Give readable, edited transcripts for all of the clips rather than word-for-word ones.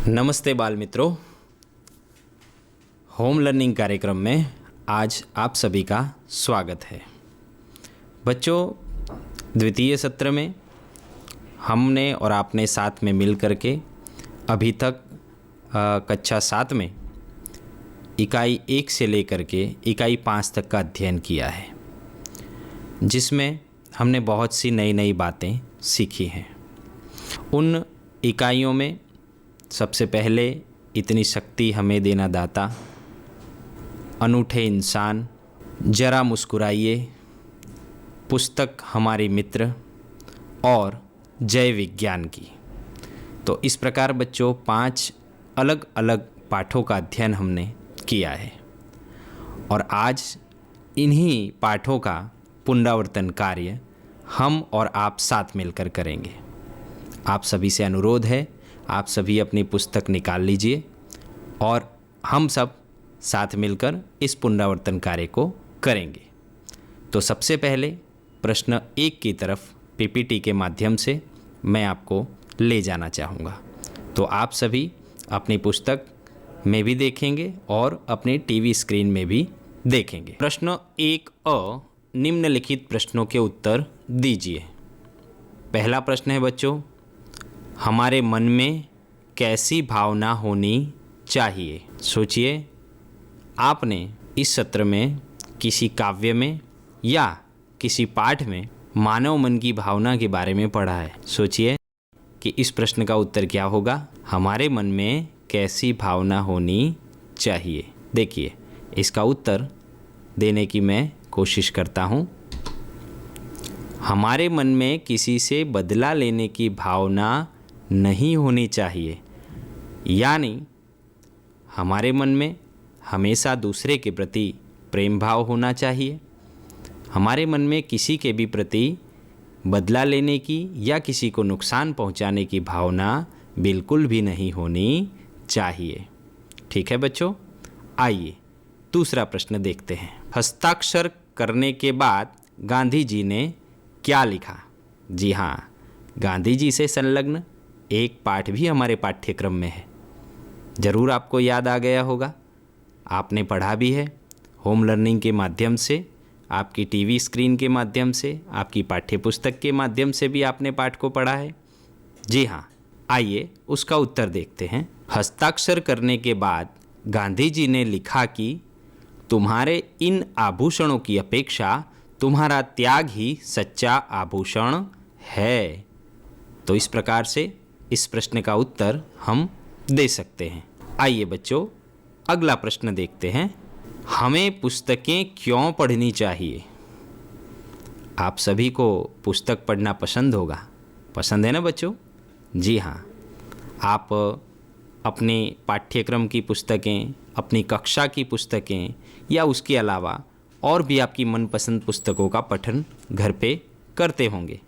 नमस्ते बाल मित्रों, होम लर्निंग कार्यक्रम में आज आप सभी का स्वागत है। बच्चों, द्वितीय सत्र में हमने और आपने साथ में मिल कर के अभी तक कक्षा 7 में इकाई 1 से लेकर के इकाई 5 तक का अध्ययन किया है, जिसमें हमने बहुत सी नई नई बातें सीखी हैं। उन इकाइयों में सबसे पहले इतनी शक्ति हमें देना दाता, अनूठे इंसान, जरा मुस्कुराइए, पुस्तक हमारे मित्र और जय विज्ञान की। तो इस प्रकार बच्चों 5 अलग अलग पाठों का अध्ययन हमने किया है और आज इन्हीं पाठों का पुनरावर्तन कार्य हम और आप साथ मिलकर करेंगे। आप सभी से अनुरोध है, आप सभी अपनी पुस्तक निकाल लीजिए और हम सब साथ मिलकर इस पुनरावर्तन कार्य को करेंगे। तो सबसे पहले प्रश्न 1 की तरफ पीपीटी के माध्यम से मैं आपको ले जाना चाहूँगा। तो आप सभी अपनी पुस्तक में भी देखेंगे और अपने टीवी स्क्रीन में भी देखेंगे। प्रश्न 1 निम्नलिखित प्रश्नों के उत्तर दीजिए। पहला प्रश्न है बच्चों, हमारे मन में कैसी भावना होनी चाहिए? सोचिए, आपने इस सत्र में किसी काव्य में या किसी पाठ में मानव मन की भावना के बारे में पढ़ा है। सोचिए कि इस प्रश्न का उत्तर क्या होगा। हमारे मन में कैसी भावना होनी चाहिए? देखिए, इसका उत्तर देने की मैं कोशिश करता हूँ। हमारे मन में किसी से बदला लेने की भावना नहीं होनी चाहिए, यानी हमारे मन में हमेशा दूसरे के प्रति प्रेम भाव होना चाहिए। हमारे मन में किसी के भी प्रति बदला लेने की या किसी को नुकसान पहुंचाने की भावना बिल्कुल भी नहीं होनी चाहिए। ठीक है बच्चों, आइए दूसरा प्रश्न देखते हैं। हस्ताक्षर करने के बाद गांधी जी ने क्या लिखा? जी हाँ, गांधी जी से संलग्न एक पाठ भी हमारे पाठ्यक्रम में है। ज़रूर आपको याद आ गया होगा, आपने पढ़ा भी है। होम लर्निंग के माध्यम से, आपकी टीवी स्क्रीन के माध्यम से, आपकी पाठ्यपुस्तक के माध्यम से भी आपने पाठ को पढ़ा है। जी हाँ, आइए उसका उत्तर देखते हैं। हस्ताक्षर करने के बाद गांधी जी ने लिखा कि तुम्हारे इन आभूषणों की अपेक्षा तुम्हारा त्याग ही सच्चा आभूषण है। तो इस प्रकार से इस प्रश्न का उत्तर हम दे सकते हैं। आइए बच्चों, अगला प्रश्न देखते हैं। हमें पुस्तकें क्यों पढ़नी चाहिए? आप सभी को पुस्तक पढ़ना पसंद होगा, पसंद है ना बच्चों? जी हाँ, आप अपने पाठ्यक्रम की पुस्तकें, अपनी कक्षा की पुस्तकें या उसके अलावा और भी आपकी मनपसंद पुस्तकों का पठन घर पे करते होंगे।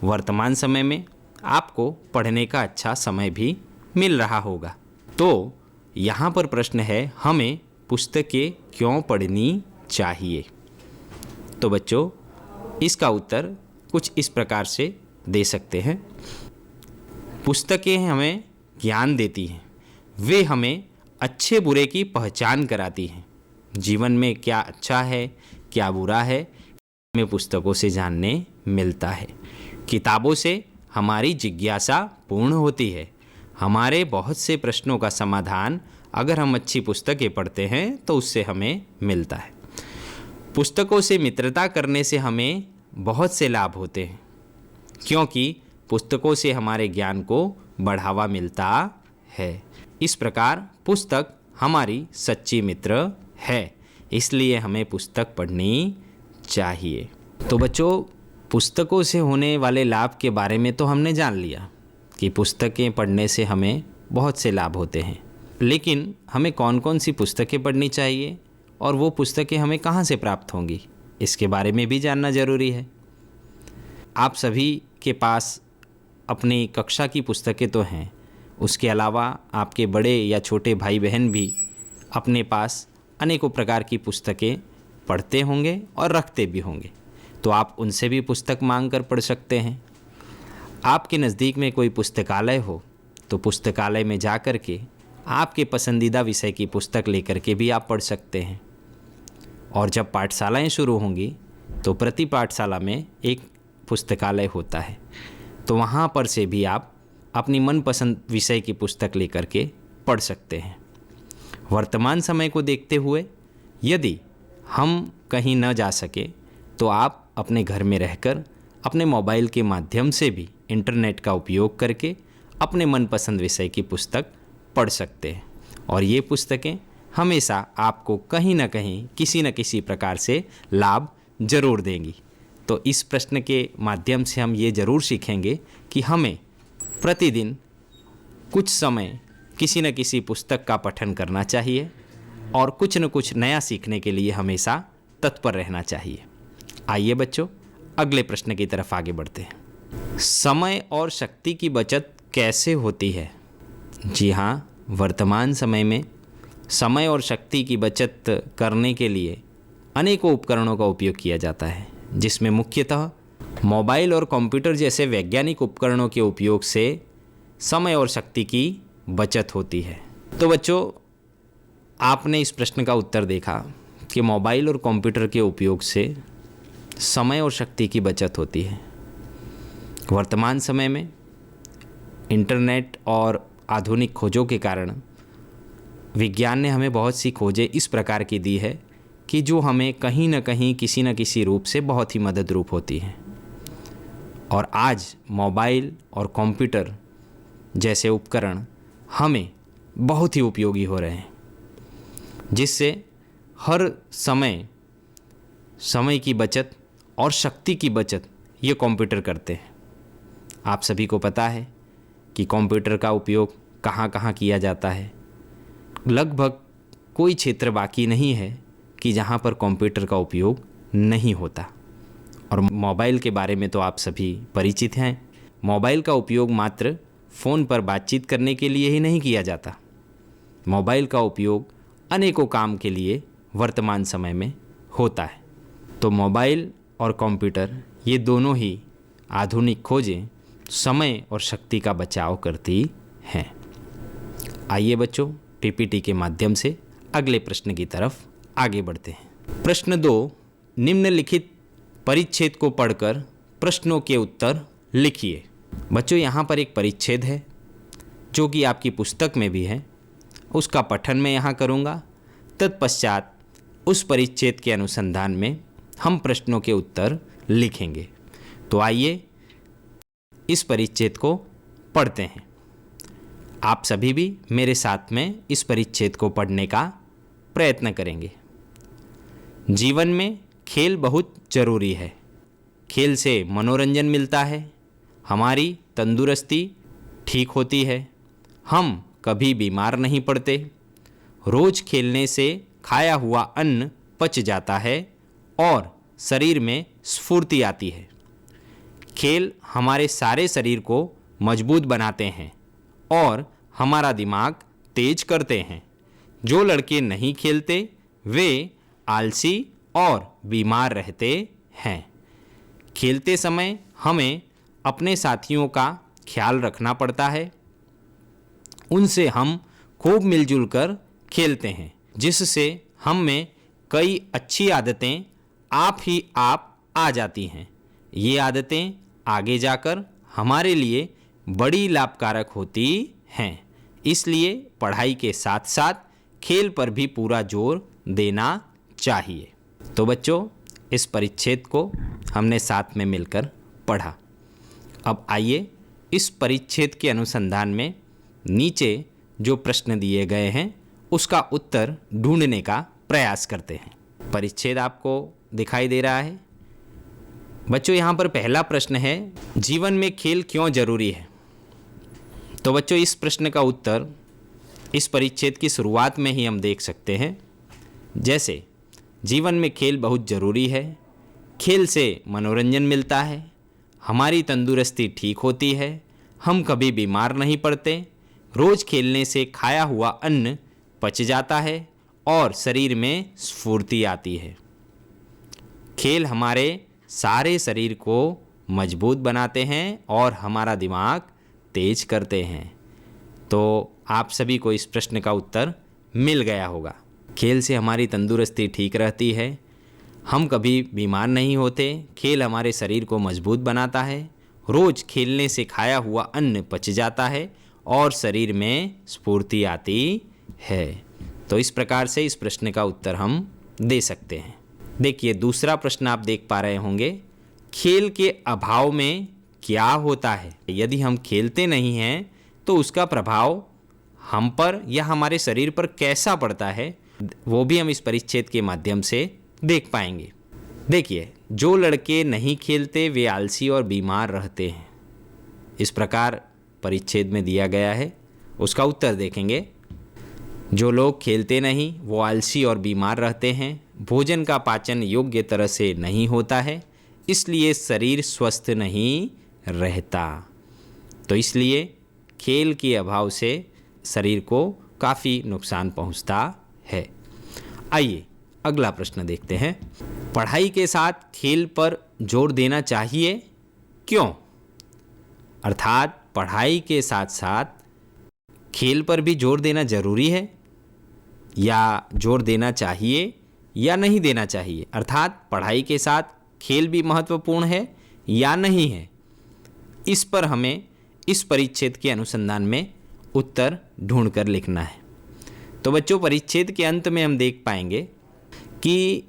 वर्तमान समय में आपको पढ़ने का अच्छा समय भी मिल रहा होगा। तो यहाँ पर प्रश्न है, हमें पुस्तकें क्यों पढ़नी चाहिए? तो बच्चों, इसका उत्तर कुछ इस प्रकार से दे सकते हैं। पुस्तकें हमें ज्ञान देती हैं, वे हमें अच्छे बुरे की पहचान कराती हैं। जीवन में क्या अच्छा है, क्या बुरा है, हमें पुस्तकों से जानने मिलता है। किताबों से हमारी जिज्ञासा पूर्ण होती है। हमारे बहुत से प्रश्नों का समाधान अगर हम अच्छी पुस्तकें पढ़ते हैं तो उससे हमें मिलता है। पुस्तकों से मित्रता करने से हमें बहुत से लाभ होते हैं, क्योंकि पुस्तकों से हमारे ज्ञान को बढ़ावा मिलता है। इस प्रकार पुस्तक हमारी सच्ची मित्र है, इसलिए हमें पुस्तक पढ़नी चाहिए। तो बच्चों, पुस्तकों से होने वाले लाभ के बारे में तो हमने जान लिया कि पुस्तकें पढ़ने से हमें बहुत से लाभ होते हैं, लेकिन हमें कौन कौन सी पुस्तकें पढ़नी चाहिए और वो पुस्तकें हमें कहाँ से प्राप्त होंगी, इसके बारे में भी जानना ज़रूरी है। आप सभी के पास अपनी कक्षा की पुस्तकें तो हैं, उसके अलावा आपके बड़े या छोटे भाई बहन भी अपने पास अनेकों प्रकार की पुस्तकें पढ़ते होंगे और रखते भी होंगे। तो आप उनसे भी पुस्तक मांग कर पढ़ सकते हैं। आपके नज़दीक में कोई पुस्तकालय हो तो पुस्तकालय में जा कर के आपके पसंदीदा विषय की पुस्तक लेकर के भी आप पढ़ सकते हैं। और जब पाठशालाएं शुरू होंगी तो प्रति पाठशाला में एक पुस्तकालय होता है, तो वहाँ पर से भी आप अपनी मनपसंद विषय की पुस्तक लेकर के पढ़ सकते हैं। वर्तमान समय को देखते हुए यदि हम कहीं न जा सके तो आप अपने घर में रहकर अपने मोबाइल के माध्यम से भी इंटरनेट का उपयोग करके अपने मनपसंद विषय की पुस्तक पढ़ सकते हैं। और ये पुस्तकें हमेशा आपको कहीं ना कहीं किसी न किसी प्रकार से लाभ जरूर देंगी। तो इस प्रश्न के माध्यम से हम ये ज़रूर सीखेंगे कि हमें प्रतिदिन कुछ समय किसी न किसी पुस्तक का पठन करना चाहिए और कुछ न कुछ नया सीखने के लिए हमेशा तत्पर रहना चाहिए। आइए बच्चों, अगले प्रश्न की तरफ आगे बढ़ते हैं। समय और शक्ति की बचत कैसे होती है? जी हाँ, वर्तमान समय में समय और शक्ति की बचत करने के लिए अनेकों उपकरणों का उपयोग किया जाता है, जिसमें मुख्यतः मोबाइल और कंप्यूटर जैसे वैज्ञानिक उपकरणों के उपयोग से समय और शक्ति की बचत होती है। तो बच्चों, आपने इस प्रश्न का उत्तर देखा कि मोबाइल और कंप्यूटर के उपयोग से समय और शक्ति की बचत होती है। वर्तमान समय में इंटरनेट और आधुनिक खोजों के कारण विज्ञान ने हमें बहुत सी खोजें इस प्रकार की दी है कि जो हमें कहीं ना कहीं किसी न किसी रूप से बहुत ही मदद रूप होती हैं। और आज मोबाइल और कंप्यूटर जैसे उपकरण हमें बहुत ही उपयोगी हो रहे हैं, जिससे हर समय की बचत और शक्ति की बचत ये कंप्यूटर करते हैं। आप सभी को पता है कि कंप्यूटर का उपयोग कहाँ कहाँ किया जाता है। लगभग कोई क्षेत्र बाकी नहीं है कि जहाँ पर कंप्यूटर का उपयोग नहीं होता। और मोबाइल के बारे में तो आप सभी परिचित हैं। मोबाइल का उपयोग मात्र फ़ोन पर बातचीत करने के लिए ही नहीं किया जाता। मोबाइल का उपयोग अनेकों काम के लिए वर्तमान समय में होता है। तो मोबाइल और कंप्यूटर ये दोनों ही आधुनिक खोजें समय और शक्ति का बचाव करती हैं। आइए बच्चों, पीपीटी के माध्यम से अगले प्रश्न की तरफ आगे बढ़ते हैं। प्रश्न 2, निम्नलिखित परिच्छेद को पढ़कर प्रश्नों के उत्तर लिखिए। बच्चों, यहाँ पर एक परिच्छेद है जो कि आपकी पुस्तक में भी है, उसका पठन मैं यहाँ करूँगा। तत्पश्चात उस परिच्छेद के अनुसंधान में हम प्रश्नों के उत्तर लिखेंगे। तो आइए इस परिच्छेद को पढ़ते हैं। आप सभी भी मेरे साथ में इस परिच्छेद को पढ़ने का प्रयत्न करेंगे। जीवन में खेल बहुत ज़रूरी है। खेल से मनोरंजन मिलता है, हमारी तंदुरुस्ती ठीक होती है, हम कभी बीमार नहीं पड़ते। रोज़ खेलने से खाया हुआ अन्न पच जाता है और शरीर में स्फूर्ति आती है। खेल हमारे सारे शरीर को मजबूत बनाते हैं और हमारा दिमाग तेज करते हैं। जो लड़के नहीं खेलते वे आलसी और बीमार रहते हैं। खेलते समय हमें अपने साथियों का ख्याल रखना पड़ता है। उनसे हम खूब मिलजुल कर खेलते हैं, जिससे हम में कई अच्छी आदतें आप आ जाती हैं। ये आदतें आगे जाकर हमारे लिए बड़ी लाभकारक होती हैं। इसलिए पढ़ाई के साथ साथ खेल पर भी पूरा जोर देना चाहिए। तो बच्चों, इस परिच्छेद को हमने साथ में मिलकर पढ़ा। अब आइए इस परिच्छेद के अनुसंधान में नीचे जो प्रश्न दिए गए हैं उसका उत्तर ढूंढने का प्रयास करते हैं। परिच्छेद आपको दिखाई दे रहा है। बच्चों, यहाँ पर पहला प्रश्न है, जीवन में खेल क्यों जरूरी है? तो बच्चों, इस प्रश्न का उत्तर इस परिच्छेद की शुरुआत में ही हम देख सकते हैं। जैसे जीवन में खेल बहुत ज़रूरी है, खेल से मनोरंजन मिलता है, हमारी तंदुरुस्ती ठीक होती है, हम कभी बीमार नहीं पड़ते, रोज़ खेलने से खाया हुआ अन्न पच जाता है और शरीर में स्फूर्ति आती है। खेल हमारे सारे शरीर को मजबूत बनाते हैं और हमारा दिमाग तेज करते हैं। तो आप सभी को इस प्रश्न का उत्तर मिल गया होगा। खेल से हमारी तंदुरुस्ती ठीक रहती है, हम कभी बीमार नहीं होते, खेल हमारे शरीर को मजबूत बनाता है, रोज़ खेलने से खाया हुआ अन्न पच जाता है और शरीर में स्फूर्ति आती है। तो इस प्रकार से इस प्रश्न का उत्तर हम दे सकते हैं। देखिए दूसरा प्रश्न आप देख पा रहे होंगे, खेल के अभाव में क्या होता है। यदि हम खेलते नहीं हैं तो उसका प्रभाव हम पर या हमारे शरीर पर कैसा पड़ता है, वो भी हम इस परिच्छेद के माध्यम से देख पाएंगे। देखिए, जो लड़के नहीं खेलते वे आलसी और बीमार रहते हैं, इस प्रकार परिच्छेद में दिया गया है। उसका उत्तर देखेंगे, जो लोग खेलते नहीं वो आलसी और बीमार रहते हैं, भोजन का पाचन योग्य तरह से नहीं होता है, इसलिए शरीर स्वस्थ नहीं रहता। तो इसलिए खेल के अभाव से शरीर को काफ़ी नुकसान पहुंचता है। आइए अगला प्रश्न देखते हैं, पढ़ाई के साथ खेल पर जोर देना चाहिए, क्यों? अर्थात पढ़ाई के साथ साथ खेल पर भी जोर देना जरूरी है या जोर देना चाहिए या नहीं देना चाहिए। अर्थात पढ़ाई के साथ खेल भी महत्वपूर्ण है या नहीं है, इस पर हमें इस परिच्छेद के अनुसंधान में उत्तर ढूंढकर लिखना है। तो बच्चों, परिच्छेद के अंत में हम देख पाएंगे कि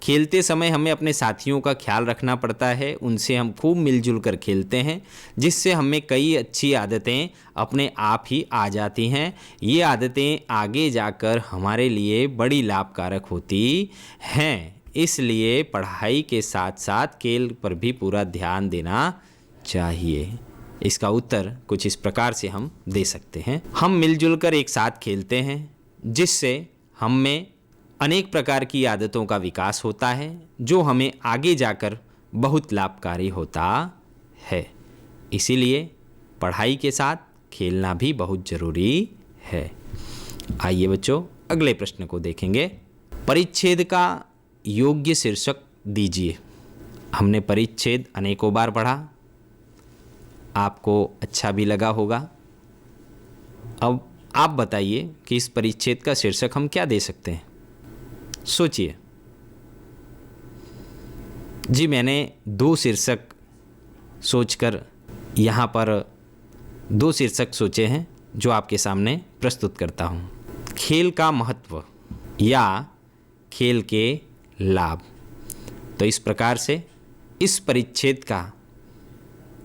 खेलते समय हमें अपने साथियों का ख्याल रखना पड़ता है, उनसे हम खूब मिलजुल कर खेलते हैं, जिससे हमें कई अच्छी आदतें अपने आप ही आ जाती हैं। ये आदतें आगे जाकर हमारे लिए बड़ी लाभकारक होती हैं। इसलिए पढ़ाई के साथ साथ खेल पर भी पूरा ध्यान देना चाहिए। इसका उत्तर कुछ इस प्रकार से हम दे सकते हैं, हम मिलजुल कर एक साथ खेलते हैं, जिससे हम में अनेक प्रकार की आदतों का विकास होता है, जो हमें आगे जाकर बहुत लाभकारी होता है। इसीलिए पढ़ाई के साथ खेलना भी बहुत ज़रूरी है। आइए बच्चों, अगले प्रश्न को देखेंगे, परिच्छेद का योग्य शीर्षक दीजिए। हमने परिच्छेद अनेकों बार पढ़ा, आपको अच्छा भी लगा होगा। अब आप बताइए कि इस परिच्छेद का शीर्षक हम क्या दे सकते हैं, सोचिए। जी, मैंने दो शीर्षक सोचकर यहाँ पर दो शीर्षक सोचे हैं जो आपके सामने प्रस्तुत करता हूँ। खेल का महत्व या खेल के लाभ। तो इस प्रकार से इस परिच्छेद का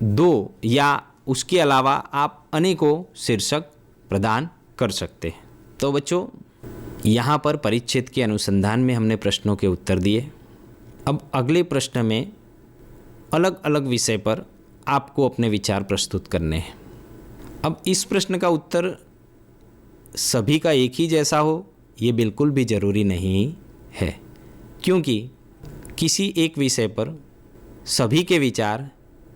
दो या उसके अलावा आप अनेकों शीर्षक प्रदान कर सकते हैं। तो बच्चों, यहाँ पर परिच्छेद के अनुसंधान में हमने प्रश्नों के उत्तर दिए। अब अगले प्रश्न में अलग अलग विषय पर आपको अपने विचार प्रस्तुत करने हैं। अब इस प्रश्न का उत्तर सभी का एक ही जैसा हो, ये बिल्कुल भी ज़रूरी नहीं है, क्योंकि किसी एक विषय पर सभी के विचार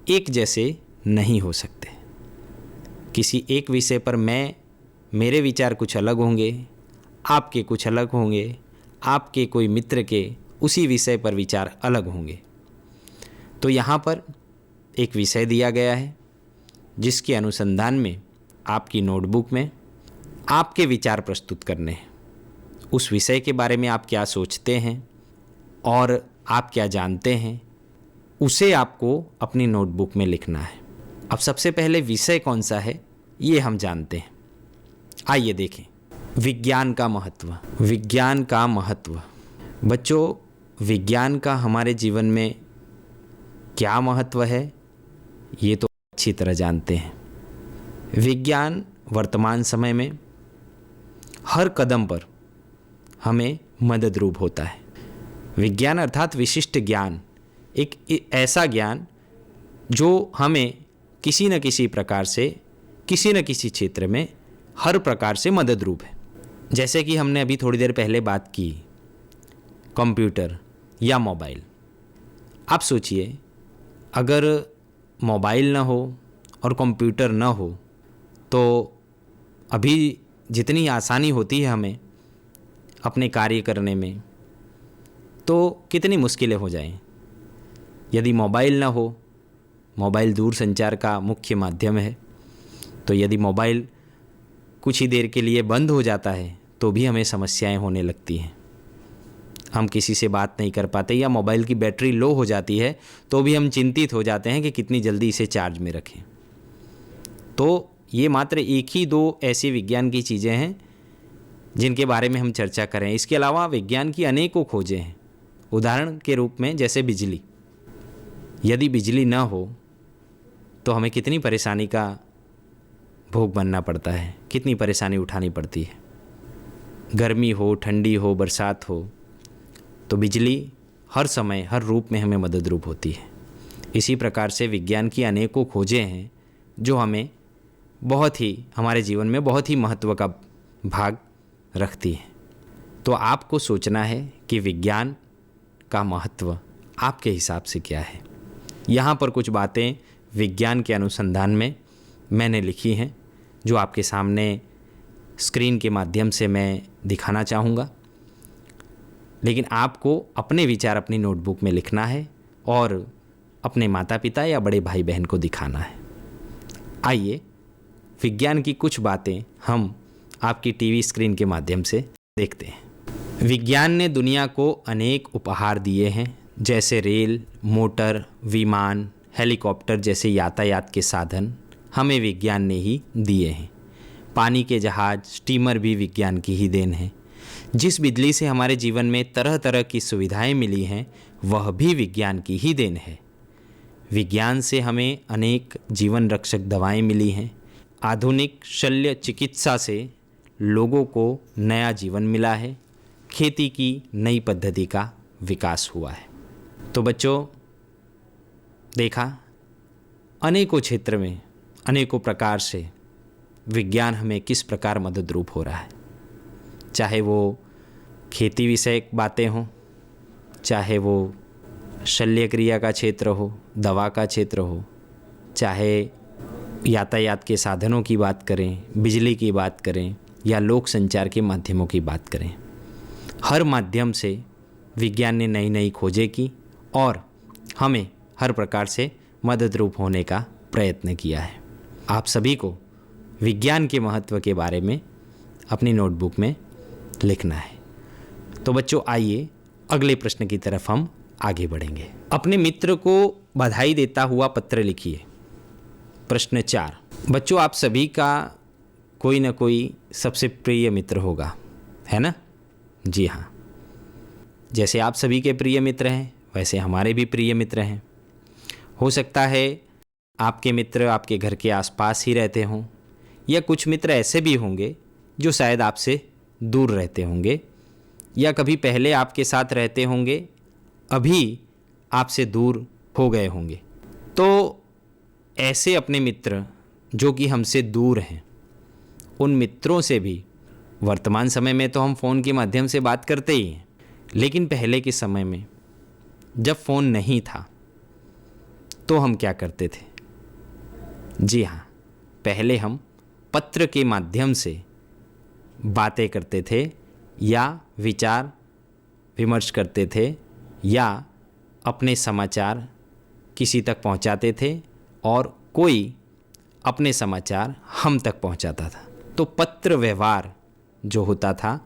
एक जैसे नहीं हो सकते। किसी एक विषय पर मेरे विचार कुछ अलग होंगे, आपके कुछ अलग होंगे, आपके कोई मित्र के उसी विषय पर विचार अलग होंगे। तो यहाँ पर एक विषय दिया गया है, जिसके अनुसंधान में आपकी नोटबुक में आपके विचार प्रस्तुत करने हैं। उस विषय के बारे में आप क्या सोचते हैं और आप क्या जानते हैं, उसे आपको अपनी नोटबुक में लिखना है। अब सबसे पहले विषय कौन सा है ये हम जानते हैं। आइए देखें, विज्ञान का महत्व। विज्ञान का महत्व। बच्चों, विज्ञान का हमारे जीवन में क्या महत्व है ये तो अच्छी तरह जानते हैं। विज्ञान वर्तमान समय में हर कदम पर हमें मददरूप होता है। विज्ञान अर्थात विशिष्ट ज्ञान, एक ऐसा ज्ञान जो हमें किसी न किसी प्रकार से किसी न किसी क्षेत्र में हर प्रकार से मददरूप है। जैसे कि हमने अभी थोड़ी देर पहले बात की कंप्यूटर या मोबाइल। आप सोचिए, अगर मोबाइल ना हो और कंप्यूटर ना हो तो अभी जितनी आसानी होती है हमें अपने कार्य करने में, तो कितनी मुश्किलें हो जाएं। यदि मोबाइल ना हो, मोबाइल दूर संचार का मुख्य माध्यम है, तो यदि मोबाइल कुछ ही देर के लिए बंद हो जाता है तो भी हमें समस्याएं होने लगती हैं। हम किसी से बात नहीं कर पाते, या मोबाइल की बैटरी लो हो जाती है तो भी हम चिंतित हो जाते हैं कि कितनी जल्दी इसे चार्ज में रखें। तो ये मात्र एक ही दो ऐसी विज्ञान की चीज़ें हैं जिनके बारे में हम चर्चा करें। इसके अलावा विज्ञान की अनेकों खोजें हैं। उदाहरण के रूप में जैसे बिजली, यदि बिजली ना हो तो हमें कितनी परेशानी का भोग बनना पड़ता है, कितनी परेशानी उठानी पड़ती है। गर्मी हो, ठंडी हो, बरसात हो, तो बिजली हर समय हर रूप में हमें मदद रूप होती है। इसी प्रकार से विज्ञान की अनेकों खोजें हैं जो हमें हमारे जीवन में बहुत ही महत्व का भाग रखती हैं। तो आपको सोचना है कि विज्ञान का महत्व आपके हिसाब से क्या है। यहाँ पर कुछ बातें विज्ञान के अनुसंधान में मैंने लिखी हैं जो आपके सामने स्क्रीन के माध्यम से मैं दिखाना चाहूँगा, लेकिन आपको अपने विचार अपनी नोटबुक में लिखना है और अपने माता पिता या बड़े भाई बहन को दिखाना है। आइए विज्ञान की कुछ बातें हम आपकी टीवी स्क्रीन के माध्यम से देखते हैं। विज्ञान ने दुनिया को अनेक उपहार दिए हैं, जैसे रेल, मोटर, विमान, हेलीकॉप्टर जैसे यातायात के साधन हमें विज्ञान ने ही दिए हैं। पानी के जहाज, स्टीमर भी विज्ञान की ही देन है। जिस बिजली से हमारे जीवन में तरह तरह की सुविधाएं मिली हैं वह भी विज्ञान की ही देन है। विज्ञान से हमें अनेक जीवन रक्षक दवाएं मिली हैं। आधुनिक शल्य चिकित्सा से लोगों को नया जीवन मिला है। खेती की नई पद्धति का विकास हुआ है। तो बच्चों, देखा अनेकों क्षेत्र में अनेकों प्रकार से विज्ञान हमें किस प्रकार मदद रूप हो रहा है। चाहे वो खेती विषयक बातें हों, चाहे वो शल्य क्रिया का क्षेत्र हो, दवा का क्षेत्र हो, चाहे यातायात के साधनों की बात करें, बिजली की बात करें, या लोक संचार के माध्यमों की बात करें। हर माध्यम से विज्ञान ने नई नई खोजें की और हमें हर प्रकार से मदद रूप होने का प्रयत्न किया है। आप सभी को विज्ञान के महत्व के बारे में अपनी नोटबुक में लिखना है। तो बच्चों, आइए अगले प्रश्न की तरफ हम आगे बढ़ेंगे। अपने मित्र को बधाई देता हुआ पत्र लिखिए। प्रश्न 4। बच्चों, आप सभी का कोई ना कोई सबसे प्रिय मित्र होगा, है ना? जी हाँ, जैसे आप सभी के प्रिय मित्र हैं वैसे हमारे भी प्रिय मित्र हैं। हो सकता है आपके मित्र आपके घर के आसपास ही रहते हों, या कुछ मित्र ऐसे भी होंगे जो शायद आपसे दूर रहते होंगे, या कभी पहले आपके साथ रहते होंगे, अभी आपसे दूर हो गए होंगे। तो ऐसे अपने मित्र जो कि हमसे दूर हैं, उन मित्रों से भी वर्तमान समय में तो हम फ़ोन के माध्यम से बात करते ही हैं, लेकिन पहले के समय में जब फ़ोन नहीं था तो हम क्या करते थे? जी हाँ, पहले हम पत्र के माध्यम से बातें करते थे, या विचार विमर्श करते थे, या अपने समाचार किसी तक पहुंचाते थे और कोई अपने समाचार हम तक पहुंचाता था। तो पत्र व्यवहार जो होता था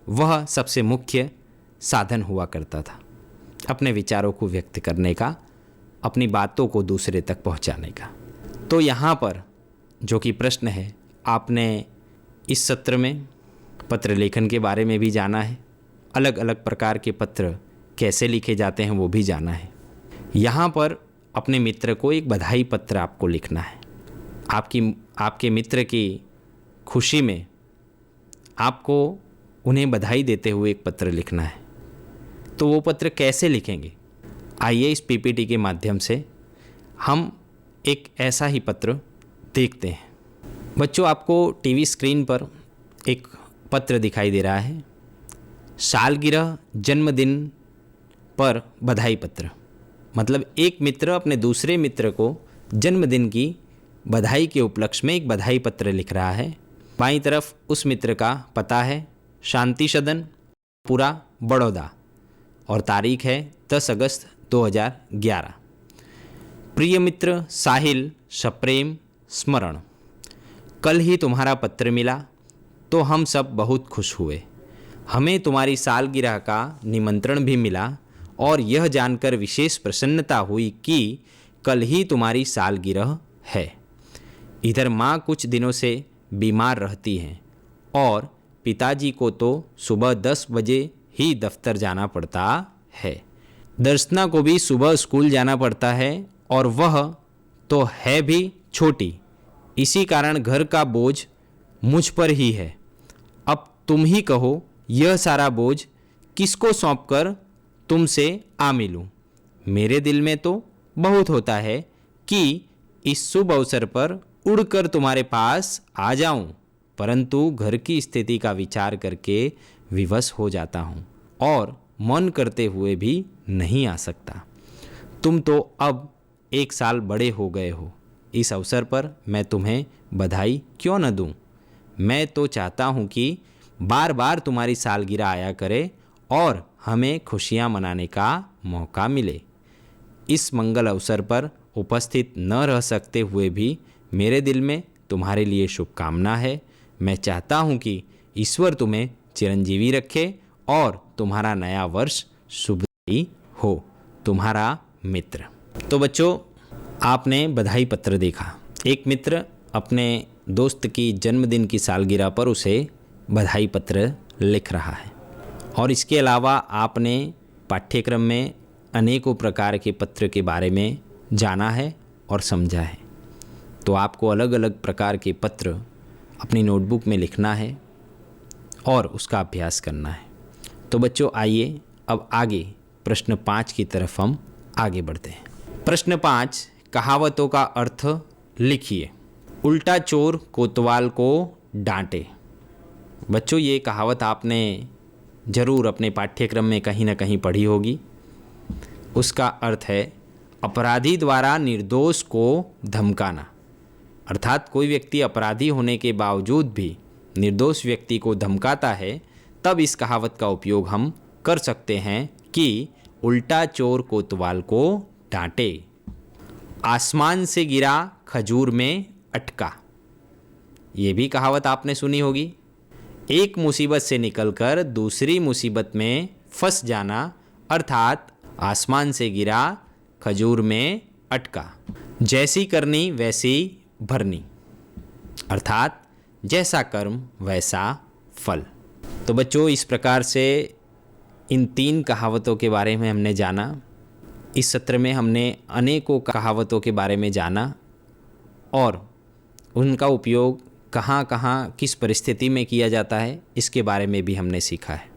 वह सबसे मुख्य साधन हुआ करता था अपने विचारों को व्यक्त करने का, अपनी बातों को दूसरे तक पहुंचाने का। तो यहाँ पर जो कि प्रश्न है, आपने इस सत्र में पत्र लेखन के बारे में भी जाना है, अलग अलग प्रकार के पत्र कैसे लिखे जाते हैं वो भी जाना है। यहाँ पर अपने मित्र को एक बधाई पत्र आपको लिखना है। आपके मित्र की खुशी में आपको उन्हें बधाई देते हुए एक पत्र लिखना है। तो वो पत्र कैसे लिखेंगे? आइए इस पीपीटी के माध्यम से हम एक ऐसा ही पत्र देखते हैं। बच्चों, आपको टीवी स्क्रीन पर एक पत्र दिखाई दे रहा है, सालगिरह जन्मदिन पर बधाई पत्र। मतलब एक मित्र अपने दूसरे मित्र को जन्मदिन की बधाई के उपलक्ष्य में एक बधाई पत्र लिख रहा है। बाईं तरफ उस मित्र का पता है शांति सदन, पूरा बड़ौदा, और तारीख है 10 अगस्त 2011। प्रिय मित्र साहिल, सप्रेम स्मरण, कल ही तुम्हारा पत्र मिला, तो हम सब बहुत खुश हुए। हमें तुम्हारी सालगिरह का निमंत्रण भी मिला और यह जानकर विशेष प्रसन्नता हुई कि कल ही तुम्हारी सालगिरह है। इधर माँ कुछ दिनों से बीमार रहती हैं और पिताजी को तो सुबह 10 बजे ही दफ्तर जाना पड़ता है। दर्शना को भी सुबह स्कूल जाना पड़ता है और वह तो है भी छोटी। इसी कारण घर का बोझ मुझ पर ही है। अब तुम ही कहो, यह सारा बोझ किसको सौंपकर तुमसे आ मिलूं? मेरे दिल में तो बहुत होता है कि इस शुभ अवसर पर उड़कर तुम्हारे पास आ जाऊं, परंतु घर की स्थिति का विचार करके विवश हो जाता हूं और मन करते हुए भी नहीं आ सकता। तुम तो अब 1 साल बड़े हो गए हो। इस अवसर पर मैं तुम्हें बधाई क्यों न दूं? मैं तो चाहता हूं कि बार बार तुम्हारी सालगिरह आया करे और हमें खुशियां मनाने का मौका मिले। इस मंगल अवसर पर उपस्थित न रह सकते हुए भी मेरे दिल में तुम्हारे लिए शुभकामना है। मैं चाहता हूं कि ईश्वर तुम्हें चिरंजीवी रखे और तुम्हारा नया वर्ष शुभदायी हो। तुम्हारा मित्र। तो बच्चों, आपने बधाई पत्र देखा। एक मित्र अपने दोस्त की जन्मदिन की सालगिरह पर उसे बधाई पत्र लिख रहा है और इसके अलावा आपने पाठ्यक्रम में अनेकों प्रकार के पत्र के बारे में जाना है और समझा है। तो आपको अलग अलग प्रकार के पत्र अपनी नोटबुक में लिखना है और उसका अभ्यास करना है। तो बच्चों, आइए अब आगे प्रश्न 5 की तरफ हम आगे बढ़ते हैं। प्रश्न 5, कहावतों का अर्थ लिखिए। उल्टा चोर कोतवाल को डांटे। बच्चों, ये कहावत आपने ज़रूर अपने पाठ्यक्रम में कहीं ना कहीं पढ़ी होगी। उसका अर्थ है अपराधी द्वारा निर्दोष को धमकाना। अर्थात कोई व्यक्ति अपराधी होने के बावजूद भी निर्दोष व्यक्ति को धमकाता है, तब इस कहावत का उपयोग हम कर सकते हैं कि उल्टा चोर कोतवाल को डांटे। आसमान से गिरा खजूर में अटका। ये भी कहावत आपने सुनी होगी। एक मुसीबत से निकलकर दूसरी मुसीबत में फंस जाना, अर्थात आसमान से गिरा खजूर में अटका। जैसी करनी वैसी भरनी, अर्थात जैसा कर्म वैसा फल। तो बच्चों, इस प्रकार से इन 3 कहावतों के बारे में हमने जाना। इस सत्र में हमने अनेकों कहावतों के बारे में जाना और उनका उपयोग कहाँ कहाँ किस परिस्थिति में किया जाता है, इसके बारे में भी हमने सीखा है।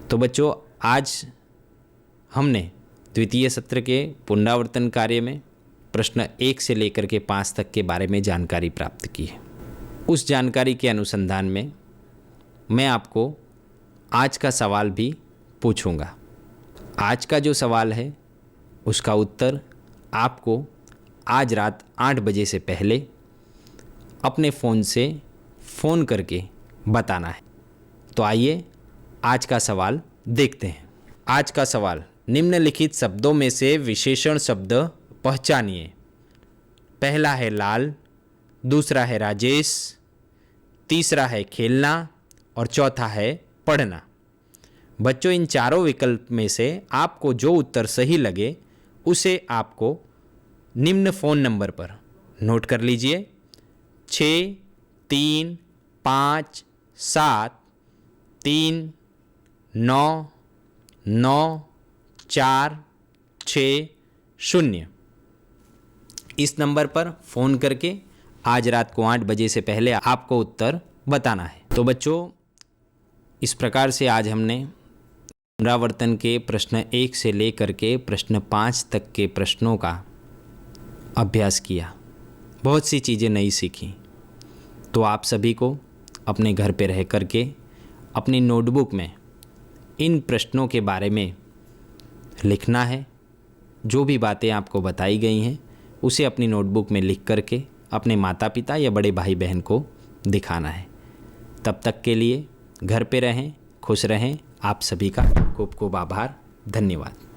तो बच्चों, आज हमने द्वितीय सत्र के पुनरावर्तन कार्य में प्रश्न 1 से लेकर के 5 तक के बारे में जानकारी प्राप्त की है। उस जानकारी के अनुसंधान में मैं आपको आज का सवाल भी पूछूंगा। आज का जो सवाल है उसका उत्तर आपको आज रात 8 बजे से पहले अपने फ़ोन से फ़ोन करके बताना है। तो आइए आज का सवाल देखते हैं। आज का सवाल, निम्नलिखित शब्दों में से विशेषण शब्द पहचानिए। पहला है लाल, दूसरा है राजेश, तीसरा है खेलना और चौथा है पढ़ना। बच्चों, इन चारों विकल्प में से आपको जो उत्तर सही लगे उसे आपको निम्न फ़ोन नंबर पर नोट कर लीजिए। 6 3 5 7 3 9 9 4 6 0। इस नंबर पर फ़ोन करके आज रात को 8 बजे से पहले आपको उत्तर बताना है। तो बच्चों, इस प्रकार से आज हमने पुनरावर्तन के प्रश्न 1 से लेकर के प्रश्न 5 तक के प्रश्नों का अभ्यास किया। बहुत सी चीज़ें नई सीखी। तो आप सभी को अपने घर पे रह करके अपनी नोटबुक में इन प्रश्नों के बारे में लिखना है। जो भी बातें आपको बताई गई हैं उसे अपनी नोटबुक में लिख करके अपने माता पिता या बड़े भाई बहन को दिखाना है। तब तक के लिए घर पे रहें, खुश रहें। आप सभी का खूब खूब आभार। धन्यवाद।